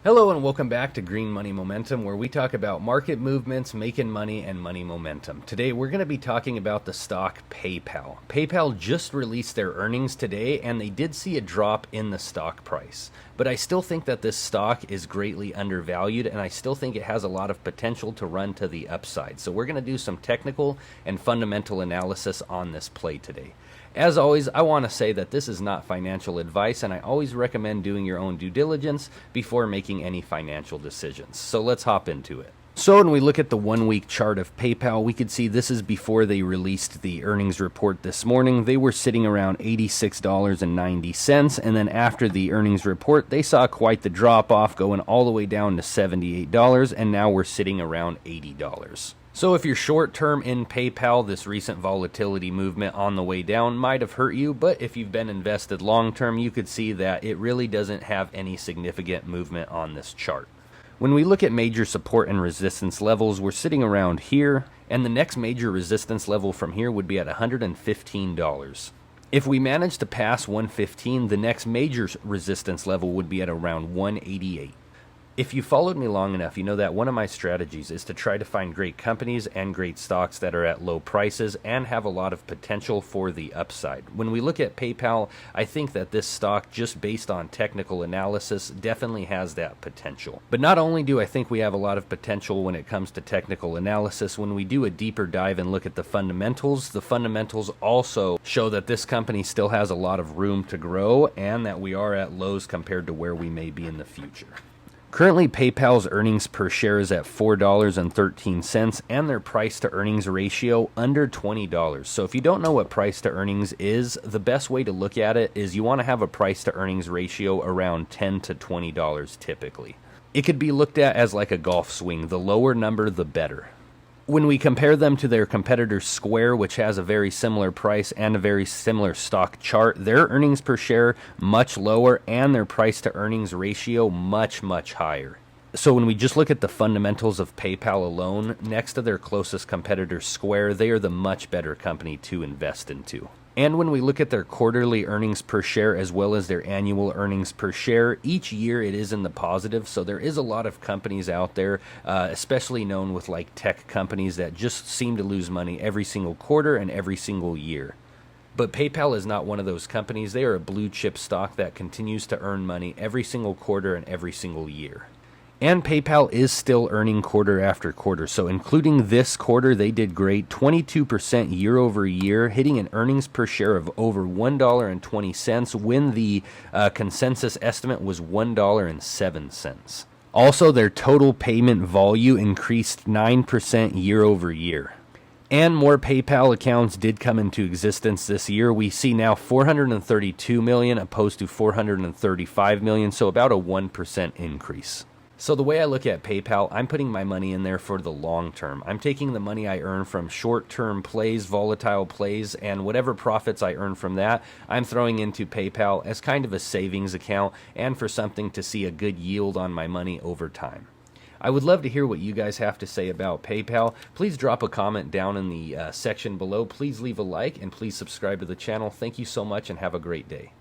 Hello and welcome back to Green Money Momentum, where we talk about market movements, making money, and money momentum. Today we're going to be talking about the stock PayPal. PayPal just released their earnings today and they did see a drop in the stock price. But I still think that this stock is greatly undervalued and I still think it has a lot of potential to run to the upside. So we're going to do some technical and fundamental analysis on this play today. As always, I want to say that this is not financial advice, and I always recommend doing your own due diligence before making any financial decisions. So let's hop into it. So when we look at the 1 week chart of PayPal, we could see this is before they released the earnings report this morning. They were sitting around $86.90, and then after the earnings report, they saw quite the drop off, going all the way down to $78, and now we're sitting around $80. So if you're short term in PayPal, this recent volatility movement on the way down might have hurt you, but if you've been invested long term, you could see that it really doesn't have any significant movement on this chart. When we look at major support and resistance levels, we're sitting around here, and the next major resistance level from here would be at $115. If we manage to pass 115, the next major resistance level would be at around 188. If you followed me long enough, you know that one of my strategies is to try to find great companies and great stocks that are at low prices and have a lot of potential for the upside. When we look at PayPal, I think that this stock, just based on technical analysis, definitely has that potential. But not only do I think we have a lot of potential when it comes to technical analysis, when we do a deeper dive and look at the fundamentals also show that this company still has a lot of room to grow and that we are at lows compared to where we may be in the future. Currently, PayPal's earnings per share is at $4.13 and their price to earnings ratio under $20. So if you don't know what price to earnings is, the best way to look at it is you want to have a price to earnings ratio around $10 to $20 typically. It could be looked at as like a golf swing. The lower number, the better. When we compare them to their competitor Square, which has a very similar price and a very similar stock chart, their earnings per share much lower and their price to earnings ratio much higher. So when we just look at the fundamentals of PayPal alone, next to their closest competitor Square, they are the much better company to invest into. And when we look at their quarterly earnings per share as well as their annual earnings per share, each year it is in the positive. So there is a lot of companies out there, especially known with like tech companies, that just seem to lose money every single quarter and every single year. But PayPal is not one of those companies. They are a blue chip stock that continues to earn money every single quarter and every single year. And PayPal is still earning quarter after quarter. So including this quarter, they did great, 22% year over year, hitting an earnings per share of over $1.20 when the consensus estimate was $1.07. Also, their total payment volume increased 9% year over year. And more PayPal accounts did come into existence this year. We see now 432 million opposed to 435 million, so about a 1% increase. So the way I look at PayPal, I'm putting my money in there for the long term. I'm taking the money I earn from short-term plays, volatile plays, and whatever profits I earn from that, I'm throwing into PayPal as kind of a savings account and for something to see a good yield on my money over time. I would love to hear what you guys have to say about PayPal. Please drop a comment down in the section below. Please leave a like and please subscribe to the channel. Thank you so much and have a great day.